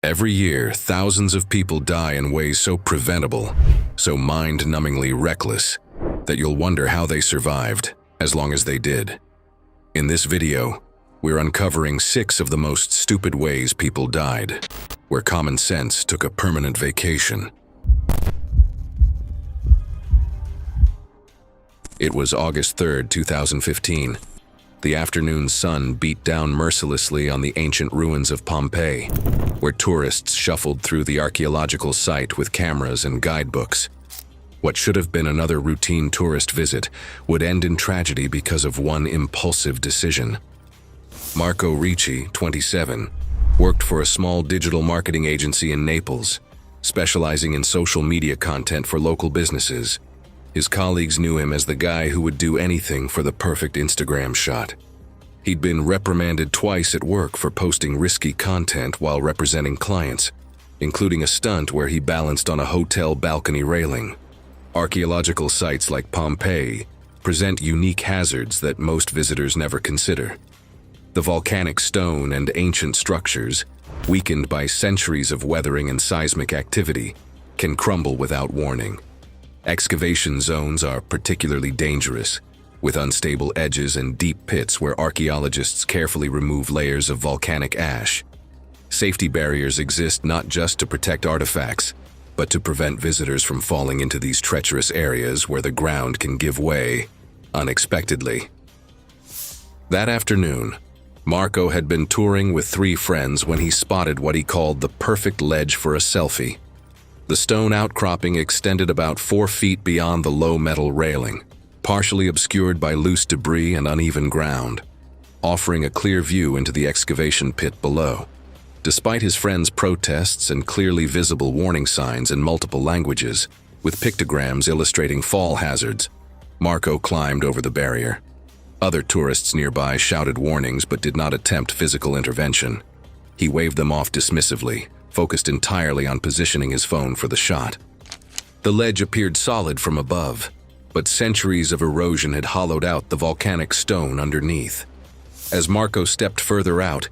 Every year, thousands of people die in ways so preventable, so mind-numbingly reckless, that you'll wonder how they survived, as long as they did. In this video, we're uncovering 6 of the most stupid ways people died, where common sense took a permanent vacation. It was August 3rd, 2015. The afternoon sun beat down mercilessly on the ancient ruins of Pompeii, where tourists shuffled through the archaeological site with cameras and guidebooks. What should have been another routine tourist visit would end in tragedy because of one impulsive decision. Marco Ricci, 27, worked for a small digital marketing agency in Naples, specializing in social media content for local businesses. His colleagues knew him as the guy who would do anything for the perfect Instagram shot. He'd been reprimanded twice at work for posting risky content while representing clients, including a stunt where he balanced on a hotel balcony railing. Archaeological sites like Pompeii present unique hazards that most visitors never consider. The volcanic stone and ancient structures, weakened by centuries of weathering and seismic activity, can crumble without warning. Excavation zones are particularly dangerous, with unstable edges and deep pits where archaeologists carefully remove layers of volcanic ash. Safety barriers exist not just to protect artifacts, but to prevent visitors from falling into these treacherous areas where the ground can give way unexpectedly. That afternoon, Marco had been touring with 3 friends when he spotted what he called the perfect ledge for a selfie. The stone outcropping extended about 4 feet beyond the low metal railing, partially obscured by loose debris and uneven ground, offering a clear view into the excavation pit below. Despite his friends' protests and clearly visible warning signs in multiple languages, with pictograms illustrating fall hazards, Marco climbed over the barrier. Other tourists nearby shouted warnings but did not attempt physical intervention. He waved them off dismissively, focused entirely on positioning his phone for the shot. The ledge appeared solid from above, but centuries of erosion had hollowed out the volcanic stone underneath. As Marco stepped further out,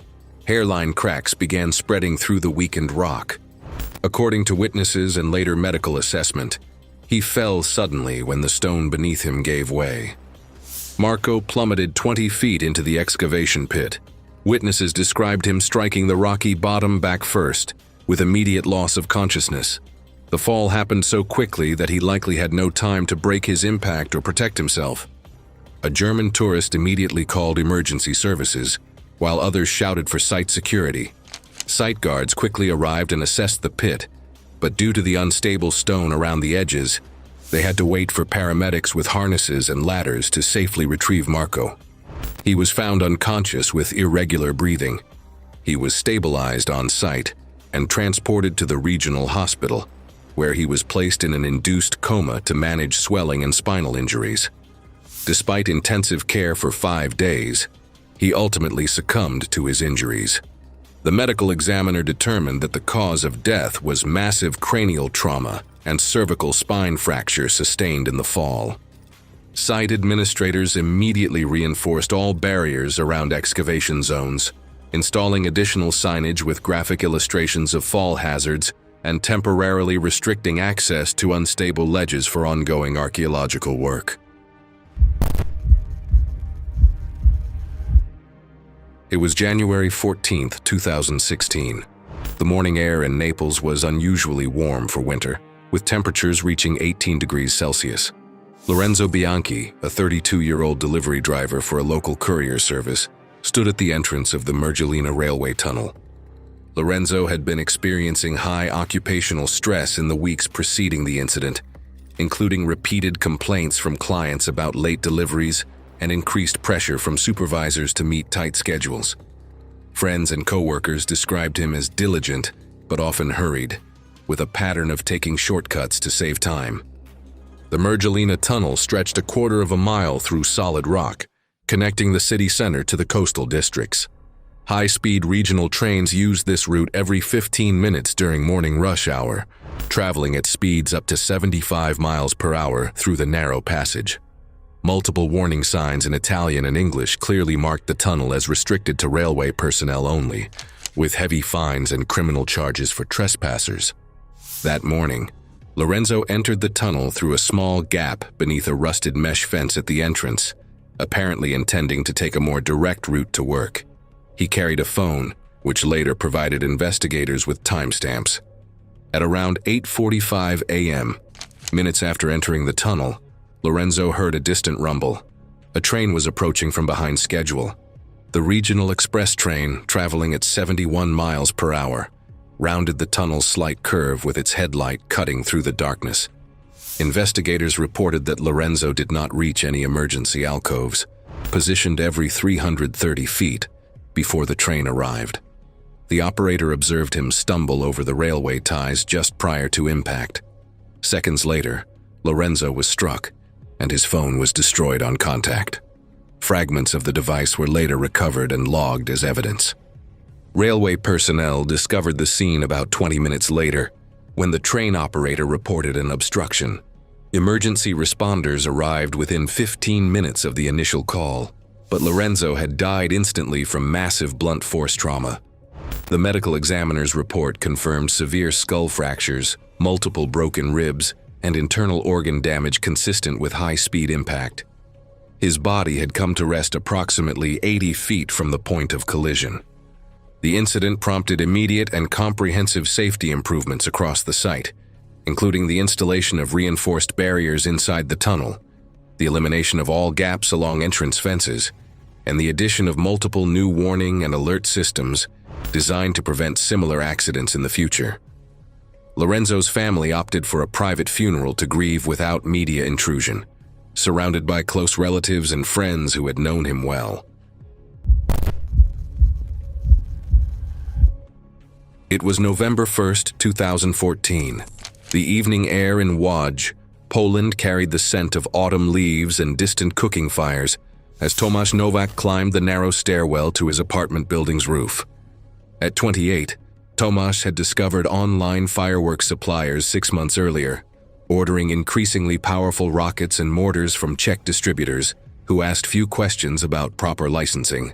hairline cracks began spreading through the weakened rock. According to witnesses and later medical assessment, he fell suddenly when the stone beneath him gave way. Marco plummeted 20 feet into the excavation pit. Witnesses described him striking the rocky bottom back first, with immediate loss of consciousness. The fall happened so quickly that he likely had no time to break his impact or protect himself. A German tourist immediately called emergency services, while others shouted for site security. Site guards quickly arrived and assessed the pit, but due to the unstable stone around the edges, they had to wait for paramedics with harnesses and ladders to safely retrieve Marco. He was found unconscious with irregular breathing. He was stabilized on site and transported to the regional hospital, where he was placed in an induced coma to manage swelling and spinal injuries. Despite intensive care for 5 days, he ultimately succumbed to his injuries. The medical examiner determined that the cause of death was massive cranial trauma and cervical spine fracture sustained in the fall. Site administrators immediately reinforced all barriers around excavation zones, installing additional signage with graphic illustrations of fall hazards and temporarily restricting access to unstable ledges for ongoing archaeological work. It was January 14th, 2016. The morning air in Naples was unusually warm for winter, with temperatures reaching 18 degrees Celsius. Lorenzo Bianchi, a 32-year-old delivery driver for a local courier service, stood at the entrance of the Mergellina railway tunnel. Lorenzo had been experiencing high occupational stress in the weeks preceding the incident, including repeated complaints from clients about late deliveries and increased pressure from supervisors to meet tight schedules. Friends and coworkers described him as diligent but often hurried, with a pattern of taking shortcuts to save time. The Mergellina tunnel stretched 1/4 mile through solid rock, connecting the city center to the coastal districts. High-speed regional trains use this route every 15 minutes during morning rush hour, traveling at speeds up to 75 miles per hour through the narrow passage. Multiple warning signs in Italian and English clearly marked the tunnel as restricted to railway personnel only, with heavy fines and criminal charges for trespassers. That morning, Lorenzo entered the tunnel through a small gap beneath a rusted mesh fence at the entrance, apparently intending to take a more direct route to work. He carried a phone, which later provided investigators with timestamps. At around 8:45 a.m., minutes after entering the tunnel, Lorenzo heard a distant rumble. A train was approaching from behind schedule. The regional express train, traveling at 71 miles per hour, rounded the tunnel's slight curve with its headlight cutting through the darkness. Investigators reported that Lorenzo did not reach any emergency alcoves, positioned every 330 feet, before the train arrived. The operator observed him stumble over the railway ties just prior to impact. Seconds later, Lorenzo was struck, and his phone was destroyed on contact. Fragments of the device were later recovered and logged as evidence. Railway personnel discovered the scene about 20 minutes later, when the train operator reported an obstruction. Emergency responders arrived within 15 minutes of the initial call, but Lorenzo had died instantly from massive blunt force trauma. The medical examiner's report confirmed severe skull fractures, multiple broken ribs, and internal organ damage consistent with high-speed impact. His body had come to rest approximately 80 feet from the point of collision. The incident prompted immediate and comprehensive safety improvements across the site, including the installation of reinforced barriers inside the tunnel, the elimination of all gaps along entrance fences, and the addition of multiple new warning and alert systems designed to prevent similar accidents in the future. Lorenzo's family opted for a private funeral to grieve without media intrusion, surrounded by close relatives and friends who had known him well. It was November 1st, 2014. The evening air in Łódź, Poland carried the scent of autumn leaves and distant cooking fires as Tomasz Nowak climbed the narrow stairwell to his apartment building's roof. At 28, Tomasz had discovered online fireworks suppliers 6 months earlier, ordering increasingly powerful rockets and mortars from Czech distributors who asked few questions about proper licensing,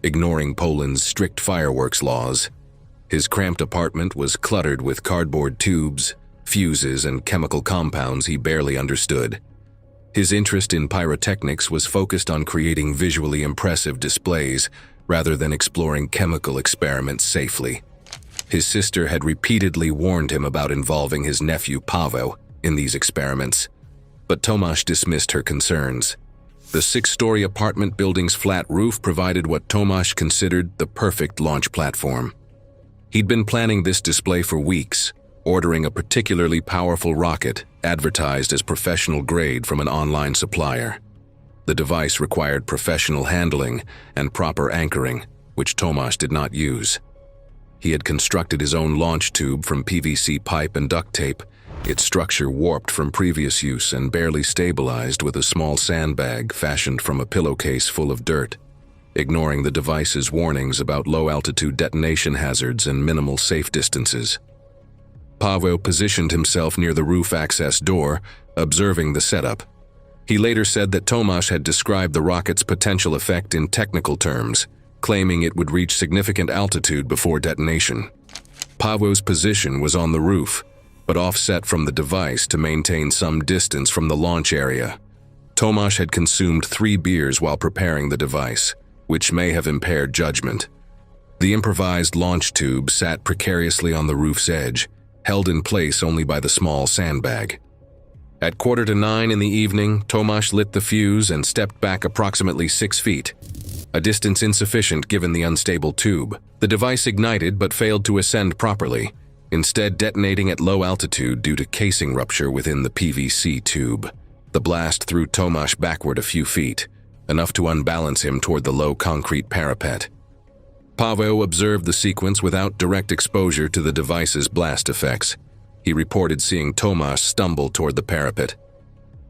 ignoring Poland's strict fireworks laws. His cramped apartment was cluttered with cardboard tubes, fuses, and chemical compounds he barely understood. His interest in pyrotechnics was focused on creating visually impressive displays rather than exploring chemical experiments safely. His sister had repeatedly warned him about involving his nephew Paweł in these experiments, but Tomasz dismissed her concerns. The 6-story apartment building's flat roof provided what Tomasz considered the perfect launch platform. He'd been planning this display for weeks, ordering a particularly powerful rocket advertised as professional grade from an online supplier. The device required professional handling and proper anchoring, which Tomasz did not use. He had constructed his own launch tube from PVC pipe and duct tape, its structure warped from previous use and barely stabilized with a small sandbag fashioned from a pillowcase full of dirt, ignoring the device's warnings about low-altitude detonation hazards and minimal safe distances. Paweł positioned himself near the roof access door, observing the setup. He later said that Tomasz had described the rocket's potential effect in technical terms, claiming it would reach significant altitude before detonation. Paweł's position was on the roof, but offset from the device to maintain some distance from the launch area. Tomasz had consumed 3 beers while preparing the device, which may have impaired judgment. The improvised launch tube sat precariously on the roof's edge, held in place only by the small sandbag. At 8:45 in the evening, Tomasz lit the fuse and stepped back approximately 6 feet, a distance insufficient given the unstable tube. The device ignited but failed to ascend properly, instead detonating at low altitude due to casing rupture within the PVC tube. The blast threw Tomasz backward a few feet, enough to unbalance him toward the low concrete parapet. Paweł observed the sequence without direct exposure to the device's blast effects. He reported seeing Tomasz stumble toward the parapet.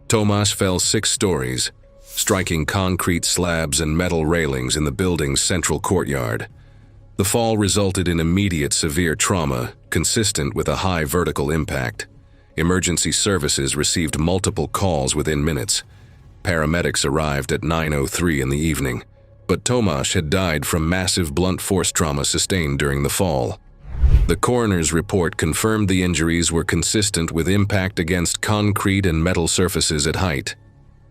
Tomasz fell 6 stories, striking concrete slabs and metal railings in the building's central courtyard. The fall resulted in immediate severe trauma, consistent with a high vertical impact. Emergency services received multiple calls within minutes. Paramedics arrived at 9:03 in the evening, but Tomasz had died from massive blunt force trauma sustained during the fall. The coroner's report confirmed the injuries were consistent with impact against concrete and metal surfaces at height.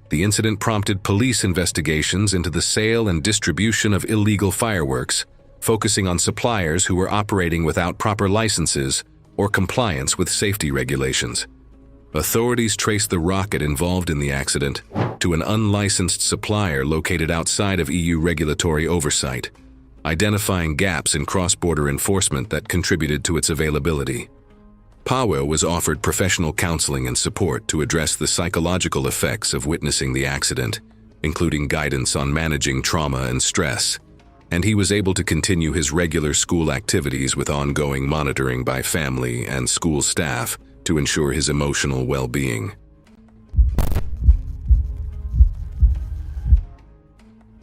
The incident prompted police investigations into the sale and distribution of illegal fireworks, focusing on suppliers who were operating without proper licenses or compliance with safety regulations. Authorities traced the rocket involved in the accident to an unlicensed supplier located outside of EU regulatory oversight, identifying gaps in cross-border enforcement that contributed to its availability. Paweł was offered professional counseling and support to address the psychological effects of witnessing the accident, including guidance on managing trauma and stress, and he was able to continue his regular school activities with ongoing monitoring by family and school staff to ensure his emotional well-being.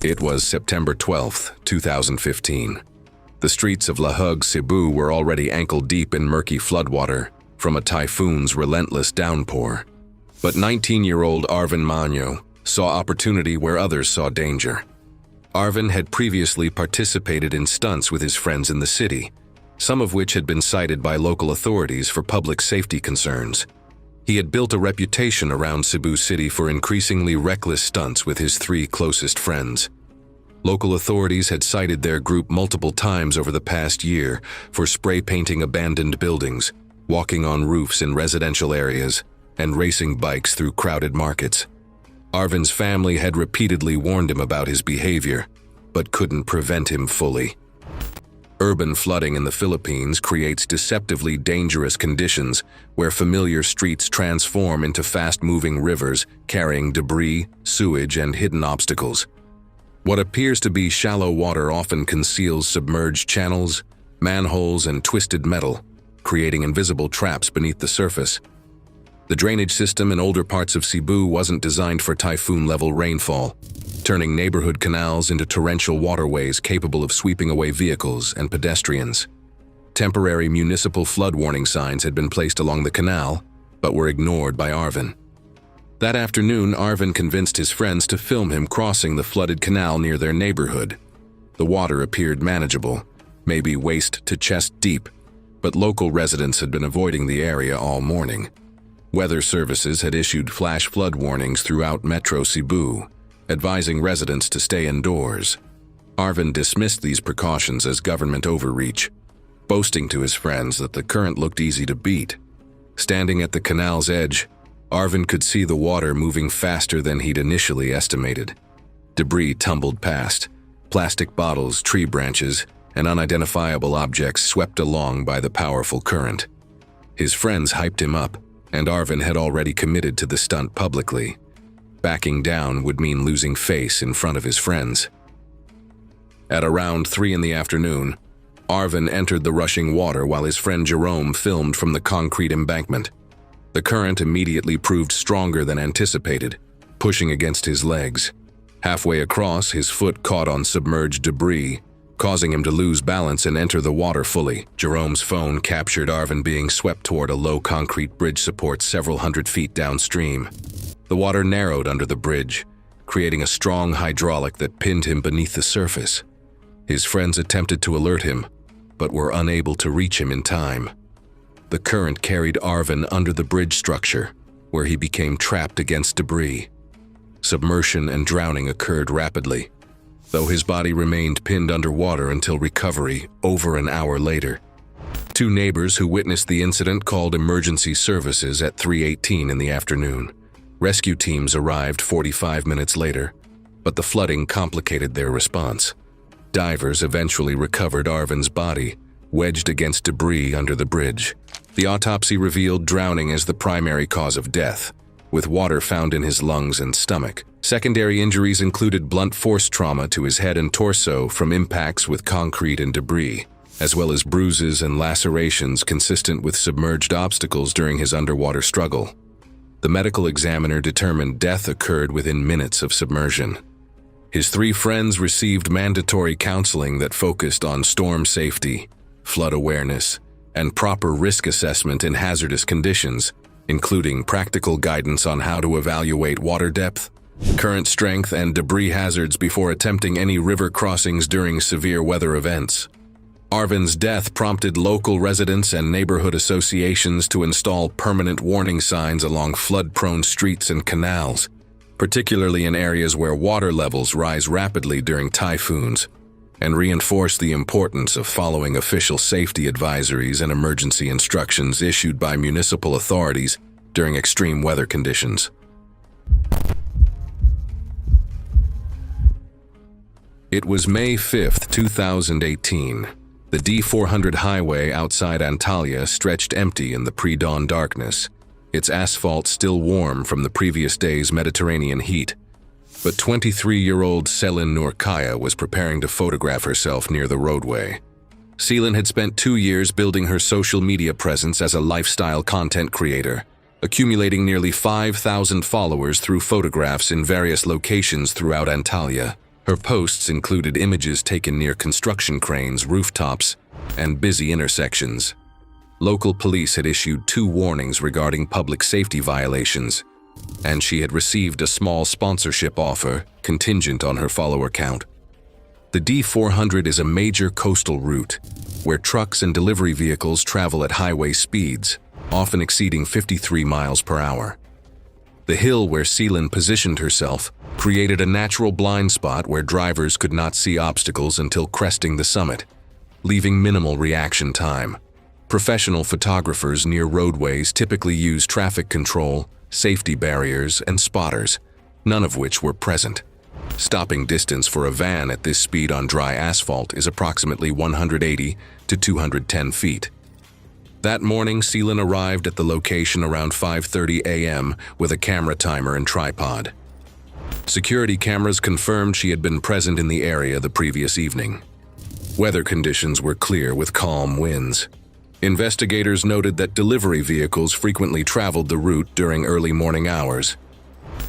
It was September 12, 2015. The streets of Lehug, Cebu were already ankle-deep in murky floodwater from a typhoon's relentless downpour. But 19-year-old Arvin Manyo saw opportunity where others saw danger. Arvin had previously participated in stunts with his friends in the city, some of which had been cited by local authorities for public safety concerns. He had built a reputation around Cebu City for increasingly reckless stunts with his 3 closest friends. Local authorities had cited their group multiple times over the past year for spray painting abandoned buildings, walking on roofs in residential areas, and racing bikes through crowded markets. Arvin's family had repeatedly warned him about his behavior, but couldn't prevent him fully. Urban flooding in the Philippines creates deceptively dangerous conditions where familiar streets transform into fast-moving rivers carrying debris, sewage, and hidden obstacles. What appears to be shallow water often conceals submerged channels, manholes, and twisted metal, creating invisible traps beneath the surface. The drainage system in older parts of Cebu wasn't designed for typhoon-level rainfall, turning neighborhood canals into torrential waterways capable of sweeping away vehicles and pedestrians. Temporary municipal flood warning signs had been placed along the canal, but were ignored by Arvin. That afternoon, Arvin convinced his friends to film him crossing the flooded canal near their neighborhood. The water appeared manageable, maybe waist to chest deep, but local residents had been avoiding the area all morning. Weather services had issued flash flood warnings throughout Metro Cebu, advising residents to stay indoors. Arvin dismissed these precautions as government overreach, boasting to his friends that the current looked easy to beat. Standing at the canal's edge, Arvin could see the water moving faster than he'd initially estimated. Debris tumbled past, plastic bottles, tree branches, and unidentifiable objects swept along by the powerful current. His friends hyped him up, and Arvin had already committed to the stunt publicly. Backing down would mean losing face in front of his friends. At around 3 in the afternoon, Arvin entered the rushing water while his friend Jerome filmed from the concrete embankment. The current immediately proved stronger than anticipated, pushing against his legs. Halfway across, his foot caught on submerged debris, causing him to lose balance and enter the water fully. Jerome's phone captured Arvin being swept toward a low concrete bridge support several hundred feet downstream. The water narrowed under the bridge, creating a strong hydraulic that pinned him beneath the surface. His friends attempted to alert him, but were unable to reach him in time. The current carried Arvin under the bridge structure, where he became trapped against debris. Submersion and drowning occurred rapidly, though his body remained pinned underwater until recovery over an hour later. 2 neighbors who witnessed the incident called emergency services at 3:18 in the afternoon. Rescue teams arrived 45 minutes later, but the flooding complicated their response. Divers eventually recovered Arvin's body, wedged against debris under the bridge. The autopsy revealed drowning as the primary cause of death, with water found in his lungs and stomach. Secondary injuries included blunt force trauma to his head and torso from impacts with concrete and debris, as well as bruises and lacerations consistent with submerged obstacles during his underwater struggle. The medical examiner determined death occurred within minutes of submersion. His 3 friends received mandatory counseling that focused on storm safety, flood awareness, and proper risk assessment in hazardous conditions, including practical guidance on how to evaluate water depth, current strength, and debris hazards before attempting any river crossings during severe weather events. Arvin's death prompted local residents and neighborhood associations to install permanent warning signs along flood-prone streets and canals, particularly in areas where water levels rise rapidly during typhoons, and reinforce the importance of following official safety advisories and emergency instructions issued by municipal authorities during extreme weather conditions. It was May 5, 2018. The D400 highway outside Antalya stretched empty in the pre-dawn darkness, its asphalt still warm from the previous day's Mediterranean heat. But 23-year-old Selin Nurkaya was preparing to photograph herself near the roadway. Selin had spent 2 years building her social media presence as a lifestyle content creator, accumulating nearly 5,000 followers through photographs in various locations throughout Antalya. Her posts included images taken near construction cranes, rooftops, and busy intersections. Local police had issued 2 warnings regarding public safety violations, and she had received a small sponsorship offer contingent on her follower count. The D400 is a major coastal route where trucks and delivery vehicles travel at highway speeds, often exceeding 53 miles per hour. The hill where Selin positioned herself created a natural blind spot where drivers could not see obstacles until cresting the summit, leaving minimal reaction time. Professional photographers near roadways typically use traffic control, safety barriers, and spotters, none of which were present. Stopping distance for a van at this speed on dry asphalt is approximately 180 to 210 feet. That morning, Selin arrived at the location around 5:30 a.m. with a camera timer and tripod. Security cameras confirmed she had been present in the area the previous evening. Weather conditions were clear with calm winds. Investigators noted that delivery vehicles frequently traveled the route during early morning hours.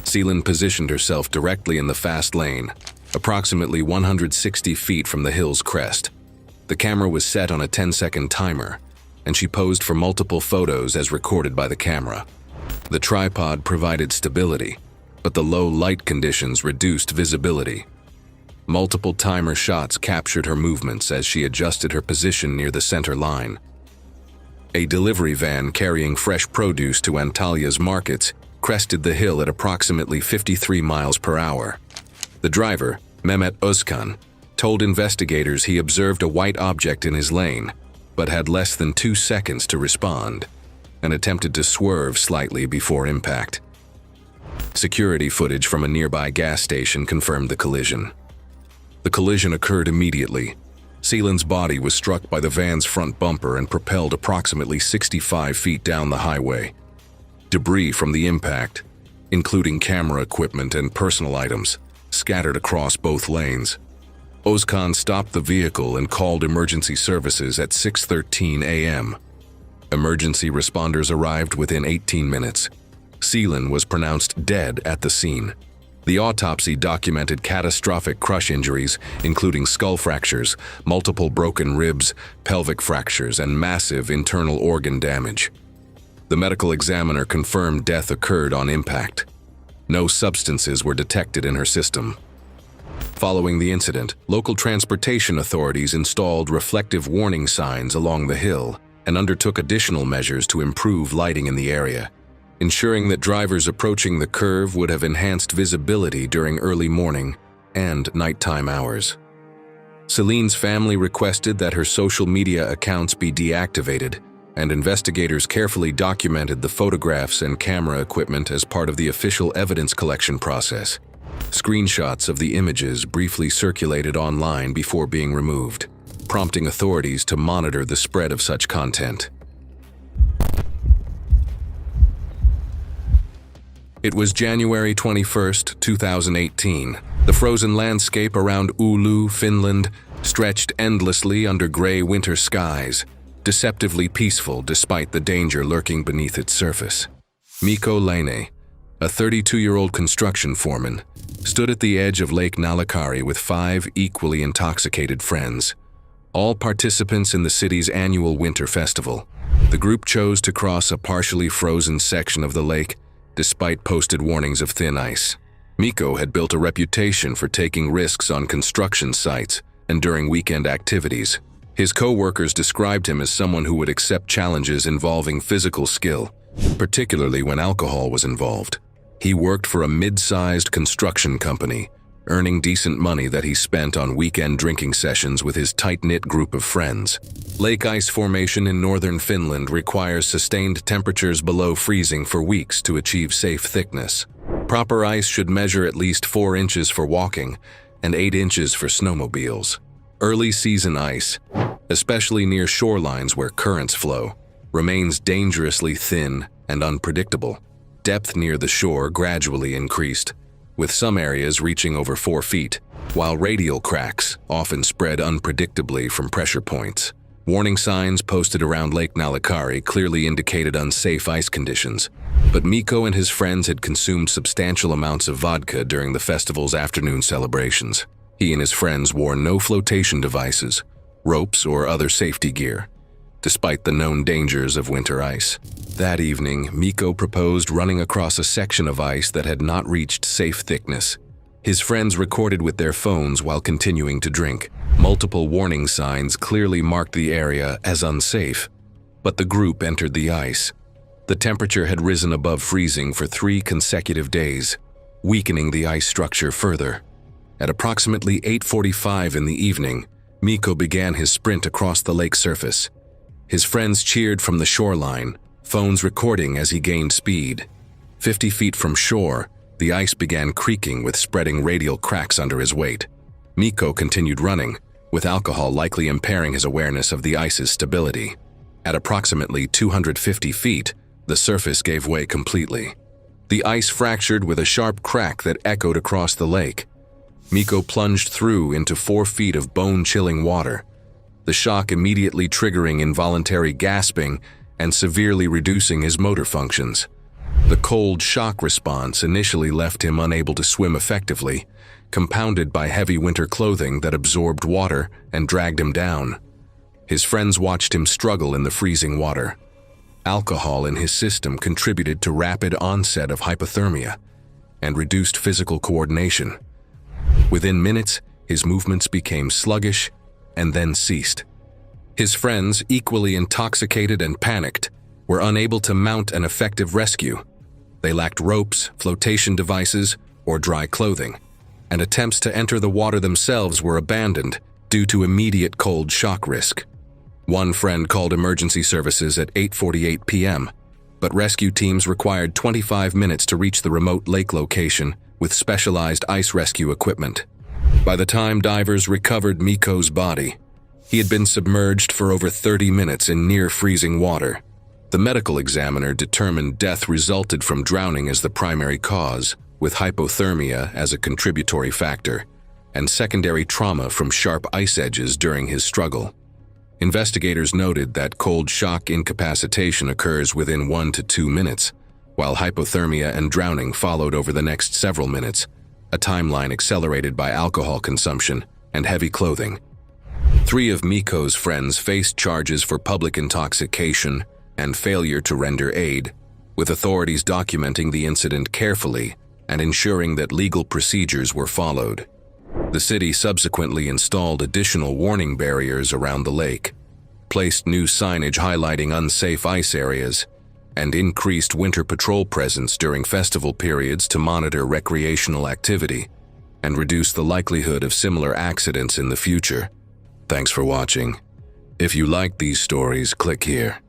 Selin positioned herself directly in the fast lane, approximately 160 feet from the hill's crest. The camera was set on a 10-second timer, and she posed for multiple photos as recorded by the camera. The tripod provided stability, but the low light conditions reduced visibility. Multiple timer shots captured her movements as she adjusted her position near the center line. A delivery van carrying fresh produce to Antalya's markets crested the hill at approximately 53 miles per hour. The driver, Mehmet Özkan, told investigators he observed a white object in his lane, but had less than 2 seconds to respond, and attempted to swerve slightly before impact. Security footage from a nearby gas station confirmed the collision. The collision occurred immediately. Selin's body was struck by the van's front bumper and propelled approximately 65 feet down the highway. Debris from the impact, including camera equipment and personal items, scattered across both lanes. Özkan stopped the vehicle and called emergency services at 6:13 a.m. Emergency responders arrived within 18 minutes. Selin was pronounced dead at the scene. The autopsy documented catastrophic crush injuries, including skull fractures, multiple broken ribs, pelvic fractures, and massive internal organ damage. The medical examiner confirmed death occurred on impact. No substances were detected in her system. Following the incident, local transportation authorities installed reflective warning signs along the hill and undertook additional measures to improve lighting in the area, ensuring that drivers approaching the curve would have enhanced visibility during early morning and nighttime hours. Selin's family requested that her social media accounts be deactivated, and investigators carefully documented the photographs and camera equipment as part of the official evidence collection process. Screenshots of the images briefly circulated online before being removed, prompting authorities to monitor the spread of such content. It was January 21, 2018. The frozen landscape around Oulu, Finland, stretched endlessly under gray winter skies, deceptively peaceful despite the danger lurking beneath its surface. Mikko Laine, a 32-year-old construction foreman, stood at the edge of Lake Nalakari with 5 equally intoxicated friends, all participants in the city's annual winter festival. The group chose to cross a partially frozen section of the lake despite posted warnings of thin ice. Miko had built a reputation for taking risks on construction sites and during weekend activities. His co-workers described him as someone who would accept challenges involving physical skill, particularly when alcohol was involved. He worked for a mid-sized construction company, earning decent money that he spent on weekend drinking sessions with his tight-knit group of friends. Lake ice formation in northern Finland requires sustained temperatures below freezing for weeks to achieve safe thickness. Proper ice should measure at least 4 inches for walking and 8 inches for snowmobiles. Early season ice, especially near shorelines where currents flow, remains dangerously thin and unpredictable. Depth near the shore gradually increased, with some areas reaching over 4 feet, while radial cracks often spread unpredictably from pressure points. Warning signs posted around Lake Nalikari clearly indicated unsafe ice conditions, but Miko and his friends had consumed substantial amounts of vodka during the festival's afternoon celebrations. He and his friends wore no flotation devices, ropes, or other safety gear, despite the known dangers of winter ice. That evening, Miko proposed running across a section of ice that had not reached safe thickness. His friends recorded with their phones while continuing to drink. Multiple warning signs clearly marked the area as unsafe, but the group entered the ice. The temperature had risen above freezing for 3 consecutive days, weakening the ice structure further. At approximately 8:45 in the evening, Miko began his sprint across the lake surface. His friends cheered from the shoreline, phones recording as he gained speed. 50 feet from shore, the ice began creaking with spreading radial cracks under his weight. Miko continued running, with alcohol likely impairing his awareness of the ice's stability. At approximately 250 feet, the surface gave way completely. The ice fractured with a sharp crack that echoed across the lake. Miko plunged through into 4 feet of bone-chilling water, the shock immediately triggering involuntary gasping and severely reducing his motor functions. The cold shock response initially left him unable to swim effectively, compounded by heavy winter clothing that absorbed water and dragged him down. His friends watched him struggle in the freezing water. Alcohol in his system contributed to rapid onset of hypothermia and reduced physical coordination. Within minutes, his movements became sluggish and then ceased. His friends, equally intoxicated and panicked, were unable to mount an effective rescue. They lacked ropes, flotation devices, or dry clothing, and attempts to enter the water themselves were abandoned due to immediate cold shock risk. One friend called emergency services at 8:48 p.m., but rescue teams required 25 minutes to reach the remote lake location with specialized ice rescue equipment. By the time divers recovered Miko's body, he had been submerged for over 30 minutes in near-freezing water. The medical examiner determined death resulted from drowning as the primary cause, with hypothermia as a contributory factor, and secondary trauma from sharp ice edges during his struggle. Investigators noted that cold shock incapacitation occurs within 1 to 2 minutes, while hypothermia and drowning followed over the next several minutes, a timeline accelerated by alcohol consumption and heavy clothing. 3 of Miko's friends faced charges for public intoxication and failure to render aid, with authorities documenting the incident carefully and ensuring that legal procedures were followed. The city subsequently installed additional warning barriers around the lake, placed new signage highlighting unsafe ice areas, and increased winter patrol presence during festival periods to monitor recreational activity and reduce the likelihood of similar accidents in the future. Thanks for watching. If you like these stories, click here.